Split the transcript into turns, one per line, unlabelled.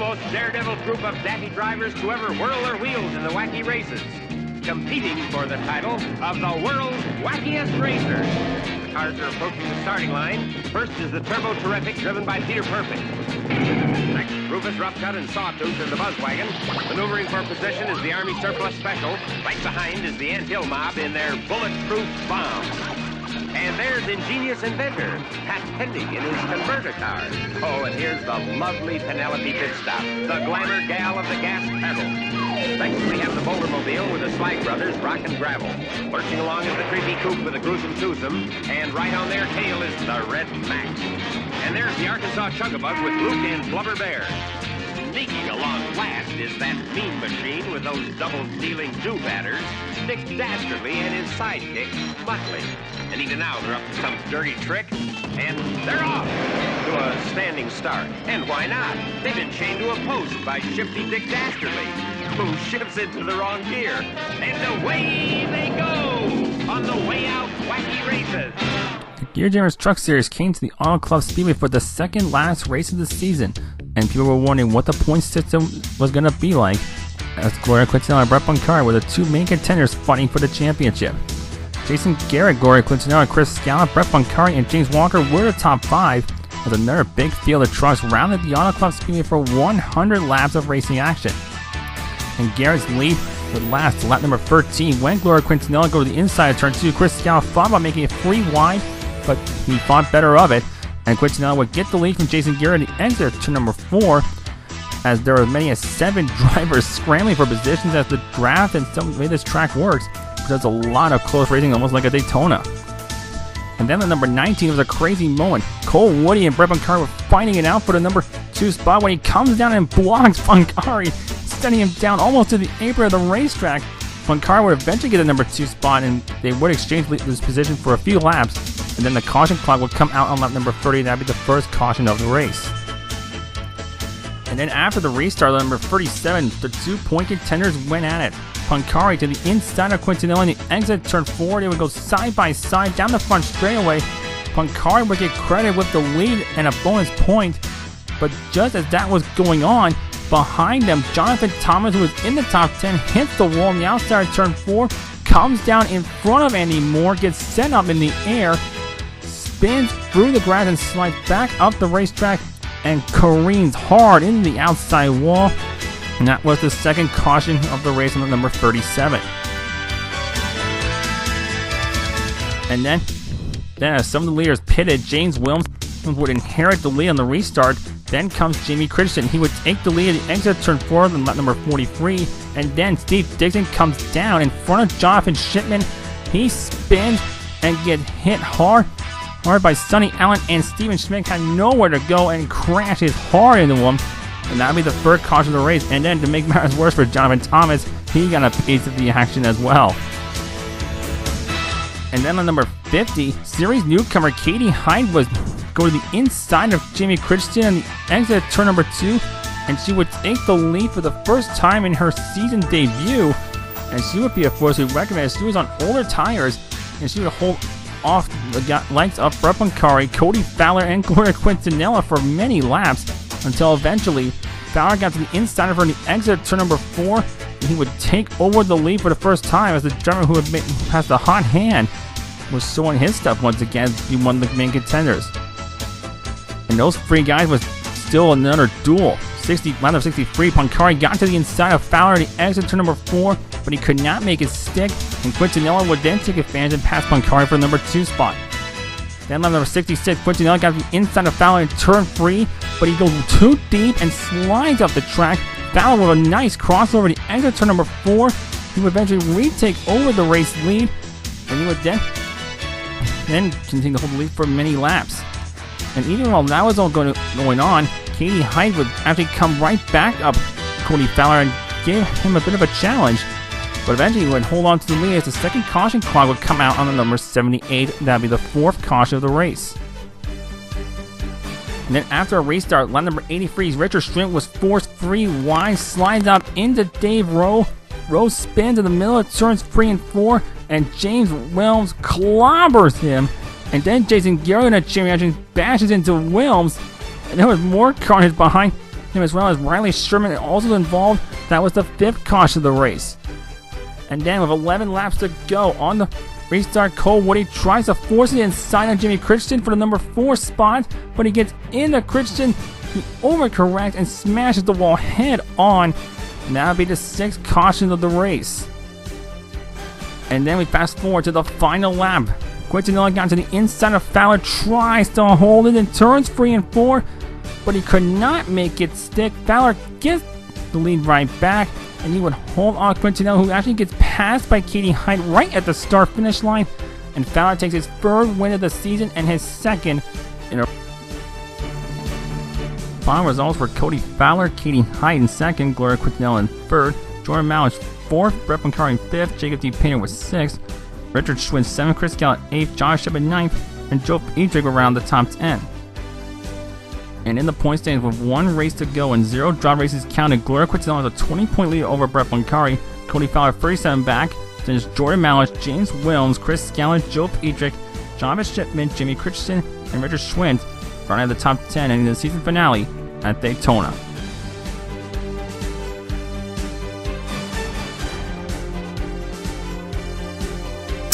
most daredevil group of daffy drivers to ever whirl their wheels in the wacky races, competing for the title of the world's wackiest racer. The cars are approaching the starting line. First is the Turbo Terrific, driven by Peter Perfect. Next, Rufus Roughcut and Sawtooth in the Buzzwagon. Maneuvering for position is the Army Surplus Special. Right behind is the Ant Hill Mob in their bulletproof bomb. And there's ingenious inventor, Pat Pendy in his converter car. Oh, and here's the lovely Penelope Pitstop, the glamour gal of the gas pedal. Next, we have the Bouldermobile with the Slag Brothers, Rock and Gravel. Lurching along is the creepy coupe with the gruesome twosome, and right on their tail is the Red Max. And there's the Arkansas Chugabug with Luke and Blubber Bear. Sneaking along last is that mean machine with those double-dealing do-batters, Dick Dastardly and his sidekick, Muttley. And even now, they're up to some dirty trick, and they're off to a standing start. And why not? They've been chained to a post by shifty Dick Dastardly, who shifts into the wrong gear. And away they go on the way out wacky races.
The Gear Jammers Truck Series came to the Auto Club Speedway for the second last race of the season, and people were wondering what the point system was going to be like, as Gloria Quintanilla and Brett Punkari were the two main contenders fighting for the championship. Jason Garrett, Gloria Quintanilla, Chris Scallop, Brett Punkari, and James Walker were the top five, as another big field of trucks rounded the Auto Club Speedway for 100 laps of racing action. And Garrett's lead would last to lap number 13 when Gloria Quintanilla go to the inside of turn 2. Chris Scallop fought about making it free wide, but he fought better of it, and Quintanilla would get the lead from Jason Garrett at the exit of turn number 4, as there were as many as 7 drivers scrambling for positions as the draft and some way this track works. There's a lot of close racing, almost like a Daytona. And then at number 19 was a crazy moment. Cole Woody and Brett Punkari were fighting it out for the number 2 spot when he comes down and blocks Punkari, sending him down almost to the apron of the racetrack. Punkari would eventually get the number 2 spot, and they would exchange this position for a few laps, and then the caution clock would come out on lap number 30, and that would be the first caution of the race. And then after the restart, number 37, the 2-point contenders went at it. Punkari to the inside of Quintanilla in the exit turn 4. They would go side by side down the front straightaway. Punkari would get credit with the lead and a bonus point. But just as that was going on, behind them, Jonathan Thomas, who was in the top 10, hits the wall on the outside of turn 4, comes down in front of Andy Moore, gets sent up in the air, spins through the grass and slides back up the racetrack, and careens hard into the outside wall. And that was the second caution of the race on the number 37. And then as some of the leaders pitted, James Williams would inherit the lead on the restart. Then comes Jamie Christensen. He would take the lead at the exit turn 4 on lap number 43. And then Steve Dixon comes down in front of Jonathan Shipman. He spins and gets hit hard by Sonny Allen, and Steven Schmidt had nowhere to go and crashes hard into him. And that would be the first caution of the race. And then to make matters worse for Jonathan Thomas, he got a piece of the action as well. And then on number 50, series newcomer Katie Hyde was go to the inside of Jamie Christensen on the exit of turn number 2, and she would take the lead for the first time in her season debut. And she would be a force we recommend. She was on older tires, and she would hold off the likes of Brett Punkari, Cody Fowler, and Gloria Quintanilla for many laps, until eventually Fowler got to the inside of her in the exit of turn number 4, and he would take over the lead for the first time as the driver who had passed the hot hand was showing his stuff once again as one of the main contenders. And those three guys was still another duel. Lap of 63, Punkari got to the inside of Fowler at the exit turn number 4, but he could not make it stick, and Quintanilla would then take advantage and pass Punkari for the number 2 spot. Then lap number 66, Quintanilla got to the inside of Fowler in turn 3, but he goes too deep and slides up the track. Fowler with a nice crossover at the exit turn number 4. He would eventually retake over the race lead, and he would then continue to hold the lead for many laps. And even while that was all going on, Katie Hyde would actually come right back up Cody Fowler and give him a bit of a challenge. But eventually he would hold on to the lead as the second caution clock would come out on the number 78. That would be the fourth caution of the race. And then after a restart, lap number 83, Richard Strint was forced free wide, slides up into Dave Rowe. Rowe spins in the middle of turns 3 and 4, and James Williams clobbers him. And then Jason Garrett in a chain reaction bashes into Williams, and there was more carnage behind him, as well as Riley Sherman also involved. That was the 5th caution of the race. And then with 11 laps to go on the restart, Cole Woody tries to force it inside on Jimmy Crichton for the number 4 spot, but he gets into Crichton. He overcorrects and smashes the wall head on. And that'll be the 6th caution of the race. And then we fast forward to the final lap. Quintanilla got to the inside of Fowler, tries to hold it in turns 3 and 4, but he could not make it stick. Fowler gets the lead right back, and he would hold on Quintanilla, who actually gets passed by Katie Hyde right at the start-finish line. And Fowler takes his 3rd win of the season and his 2nd in a final results were Cody Fowler, Katie Hyde in 2nd, Gloria Quintanilla in 3rd, Jordan Malish 4th, Brett Punkari in 5th, Jacob D. Painter was 6th, Richard Schwinn 7th, Chris Gallett 8th, Josh Shep 9th, and Joe Edrick around the top 10. And in the point standings with 1 race to go and 0 drop races counted, Gloria Quintanilla has a 20-point lead over Brett Punkari, Cody Fowler 37 back, then it's Jordan Malish, James Williams, Chris Gallett, Joe Edrick, Jonathan Shipman, Jimmy Crichton, and Richard Schwinn running at the top 10 and in the season finale at Daytona.